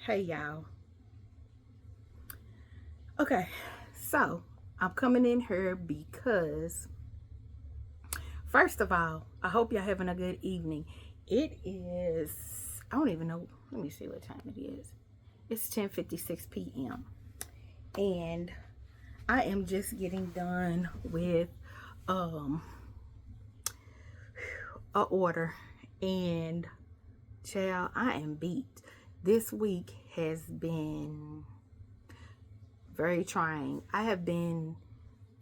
Hey y'all. Okay, so I'm coming in here because first of all, I hope y'all having a good evening. It is, I don't even know, let me see what time it is. It's 10:56 p.m. and I am just getting done with a order, and child, I am beat. This week has been very trying. I have been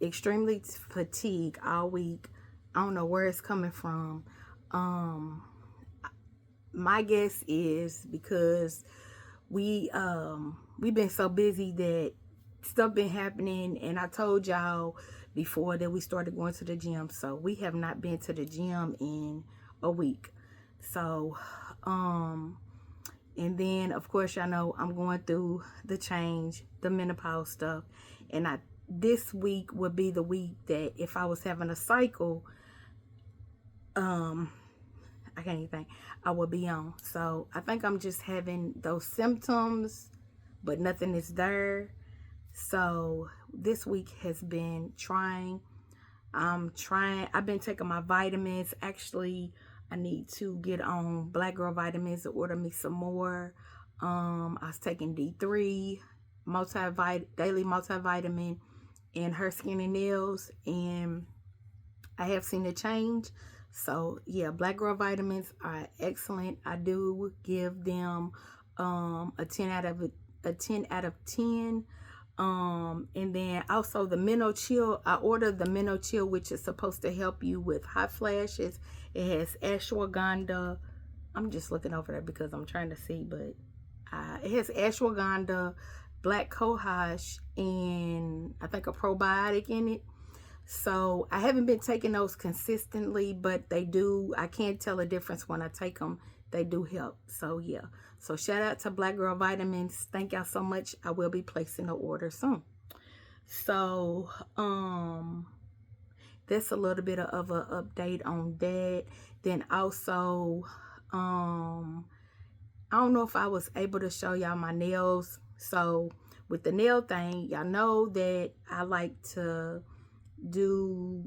extremely fatigued all week. I don't know where it's coming from. My guess is because we've been so busy that stuff been happening, and I told y'all before that we started going to the gym, so we have not been to the gym in a week. So and then of course y'all know I'm going through the change, the menopause stuff, and this week would be the week that if I was having a cycle, I can't even think, I would be on. So I think I'm just having those symptoms, but nothing is there. So this week has been trying. I've been taking my vitamins. Actually, I need to get on Black Girl Vitamins to order me some more. I was taking D3 daily multivitamin and Her Skin and Nails, and I have seen a change. So yeah, Black Girl Vitamins are excellent. I do give them a 10 out of 10. And then also the Minnow Chill. I ordered the Minnow Chill, which is supposed to help you with hot flashes. It has ashwagandha. I'm just looking over there because I'm trying to see, but it has ashwagandha, black cohosh, and I think a probiotic in it. So I haven't been taking those consistently, but they do. I can't tell a difference when I take them. They do help. So yeah. So shout out to Black Girl Vitamins. Thank y'all so much. I will be placing the order soon. So that's a little bit of an update on that. Then also I don't know if I was able to show y'all my nails. So with the nail thing, y'all know that I like to do,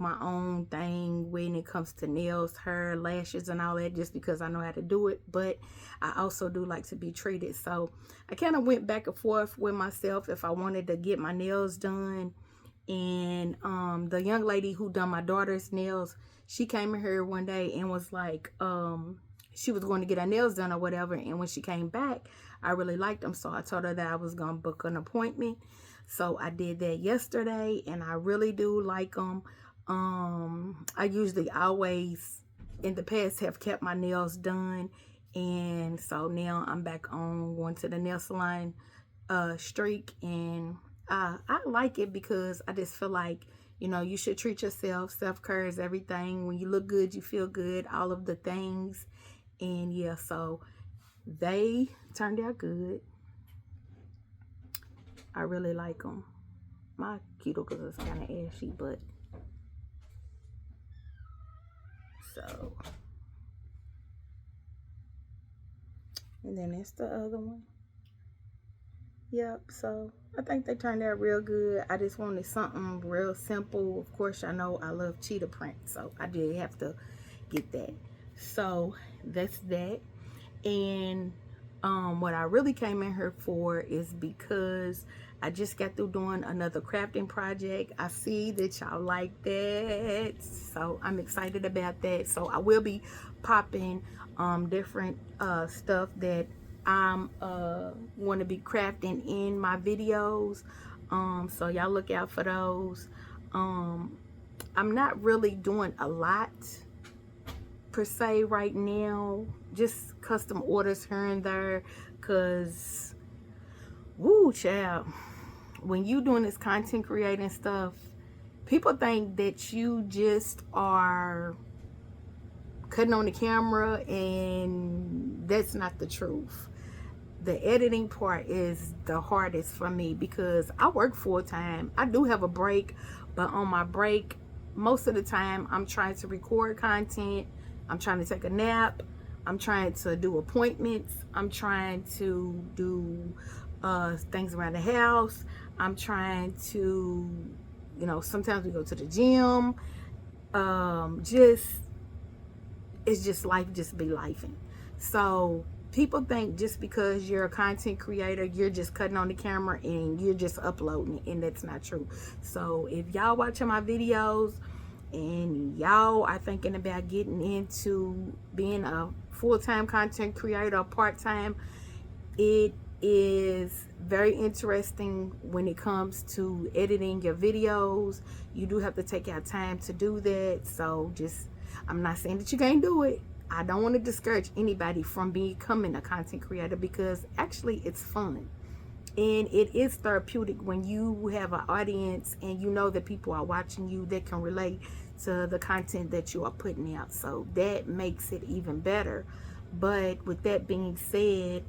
my own thing when it comes to nails, hair, lashes, and all that, just because I know how to do it. But I also do like to be treated. So I kind of went back and forth with myself if I wanted to get my nails done. And the young lady who done my daughter's nails, she came in here one day and was like, she was going to get her nails done or whatever. And when she came back, I really liked them, so I told her that I was going to book an appointment. So I did that yesterday, and I really do like them. I usually always in the past have kept my nails done, and so now I'm back on going to the nail salon streak, and I like it because I just feel like, you should treat yourself. Self-care is everything. When you look good, you feel good, all of the things. And yeah, so they turned out good. I really like them. My cuticles is kind of ashy, but so. And then that's the other one. Yep, so I think they turned out real good. I just wanted something real simple. Of course, I know I love cheetah print, so I did have to get that. So that's that. And what I really came in here for is because I just got through doing another crafting project. I see that y'all like that, so I'm excited about that. So I will be popping different stuff that I'm want to be crafting in my videos. So y'all look out for those. I'm not really doing a lot per se right now, just custom orders here and there, because woo child, when you doing this content creating stuff, people think that you just are cutting on the camera, and that's not the truth. The editing part is the hardest for me because I work full-time. I do have a break, but on my break, most of the time I'm trying to record content, I'm trying to take a nap, I'm trying to do appointments. I'm trying to do things around the house. I'm trying to, you know, sometimes we go to the gym. It's just life just be lifing. So people think just because you're a content creator, you're just cutting on the camera and you're just uploading it, and that's not true. So if y'all watching my videos and y'all are thinking about getting into being a full-time content creator or part-time, it is very interesting when it comes to editing your videos. You do have to take out time to do that. So just, I'm not saying that you can't do it. I don't want to discourage anybody from becoming a content creator, because actually it's fun and it is therapeutic when you have an audience and you know that people are watching you that can relate to the content that you are putting out. So that makes it even better. But with that being said,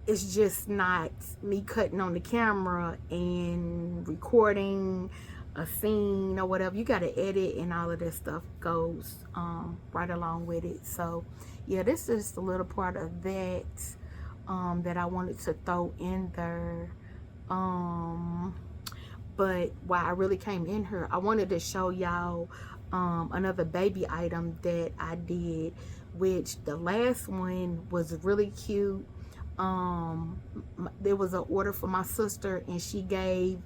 it's just not me cutting on the camera and recording a scene or whatever. You got to edit, and all of that stuff goes right along with it. So yeah, this is just a little part of that that I wanted to throw in there. But why I really came in here, I wanted to show y'all another baby item that I did, which the last one was really cute. There was an order for my sister, and she gave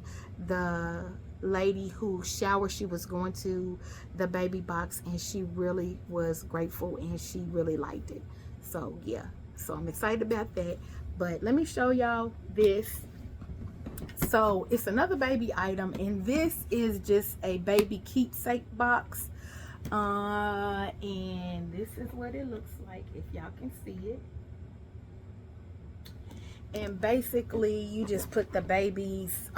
the lady whose shower she was going to the baby box, and she really was grateful and she really liked it. So yeah, so I'm excited about that. But let me show y'all this. So it's another baby item, and this is just a baby keepsake box, and this is what it looks like, if y'all can see it. And basically you just put the baby's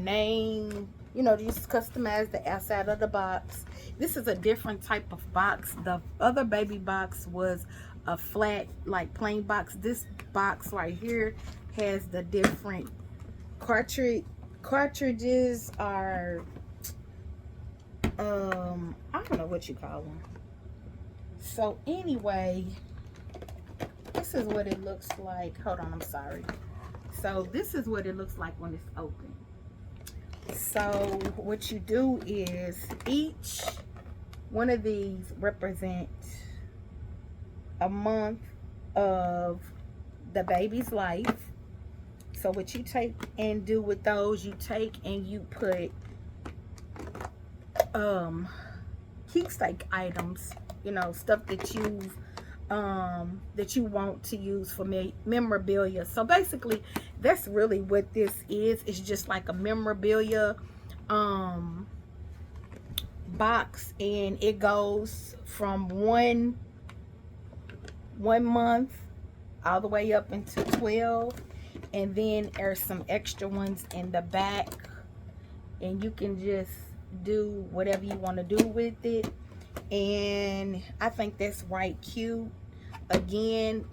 name, you know, just customize the outside of the box. This is a different type of box. The other baby box was a flat, like plain box. This box right here has the different cartridges are I don't know what you call them. So anyway, this is what it looks like. Hold on, I'm sorry. So this is what it looks like when it's open. So what you do is each one of these represent a month of the baby's life. So what you take and do with those, you take and you put keepsake items, you know, stuff that you want to use for memorabilia. So basically that's really what this is. It's just like a memorabilia box, and it goes from one month all the way up into 12, and then there's some extra ones in the back, and you can just do whatever you want to do with it. And I think that's right cute. Again,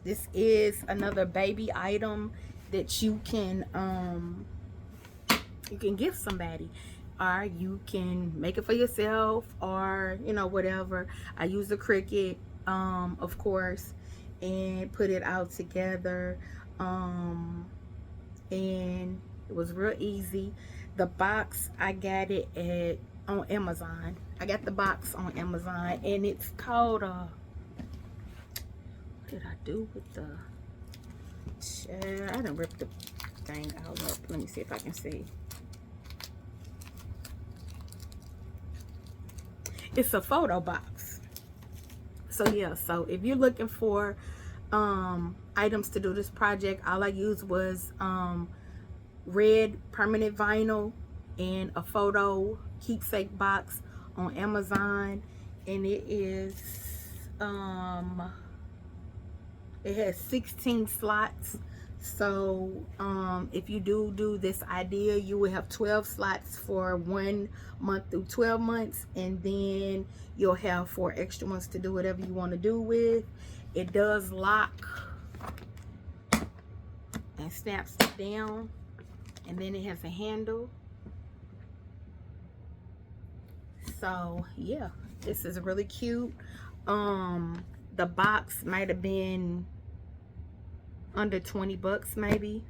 this is another baby item that you can give somebody, or you can make it for yourself, or you know, whatever. I use a Cricut, of course, and put it out together, and it was real easy. The box, I got it on Amazon. I got the box on Amazon, and it's called what did I do with the I done ripped the thing out. Let me see if I can see. It's a photo box. So yeah, so if you're looking for items to do this project, all I used was red permanent vinyl and a photo keepsake box on Amazon, and it is it has 16 slots. So if you do this idea, you will have 12 slots for 1 month through 12 months, and then you'll have 4 extra ones to do whatever you want to do with. It does lock and snaps it down, and then it has a handle. So yeah, this is really cute. The box might have been under 20 bucks maybe,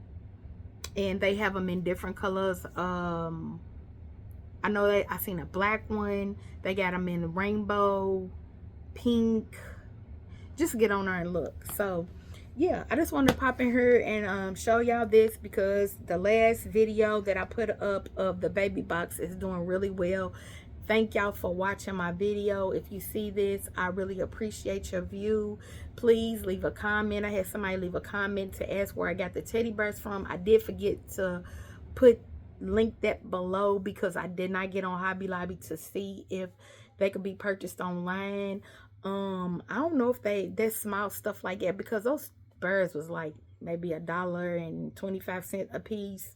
and they have them in different colors. I know that I seen a black one. They got them in rainbow, pink. Just get on there and look. So yeah, I just wanted to pop in here and show y'all this, because the last video that I put up of the baby box is doing really well. Thank y'all for watching my video. If you see this, I really appreciate your view. Please leave a comment. I had somebody leave a comment to ask where I got the teddy bears from. I did forget to link that below, because I did not get on Hobby Lobby to see if they could be purchased online. I don't know if that small stuff like that, because those birds was like maybe $1.25 a piece.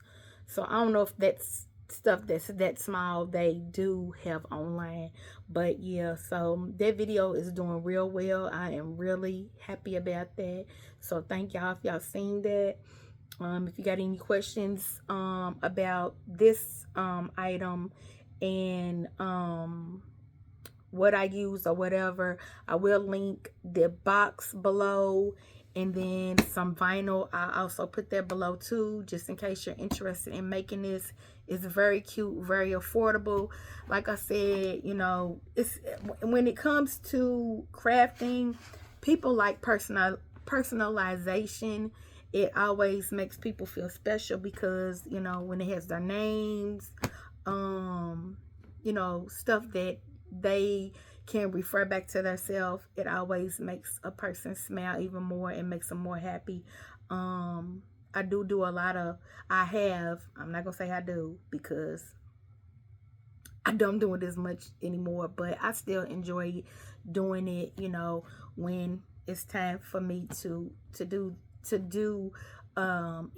So I don't know if that's stuff that's that small they do have online. But yeah, so that video is doing real well. I am really happy about that. So thank y'all if y'all seen that. If you got any questions about this item and what I use or whatever, I will link the box below, and then some vinyl. I also put that below too, just in case you're interested in making this. It's very cute, very affordable. Like I said, you know, it's when it comes to crafting, people like personalization. It always makes people feel special, because you know, when it has their names, you know, stuff that they can refer back to themselves, it always makes a person smile even more and makes them more happy. I do a lot of, I'm not gonna say I do, because I don't do it as much anymore, but I still enjoy doing it, you know, when it's time for me to do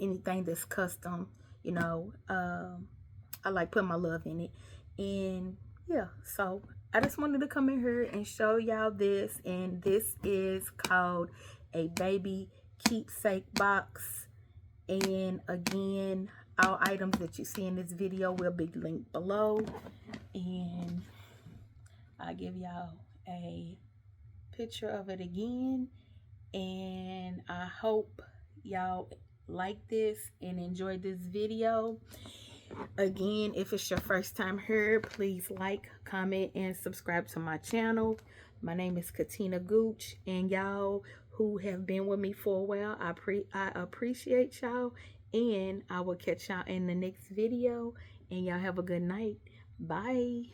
anything that's custom, you know. I like putting my love in it. And yeah, so I just wanted to come in here and show y'all this, and this is called a baby keepsake box. And again, all items that you see in this video will be linked below, and I'll give y'all a picture of it again. And I hope y'all like this and enjoy this video. Again, if it's your first time here, please like, comment, and subscribe to my channel. My name is Katina Gooch, and y'all who have been with me for a while, I appreciate y'all, and I will catch y'all in the next video. And y'all have a good night. Bye.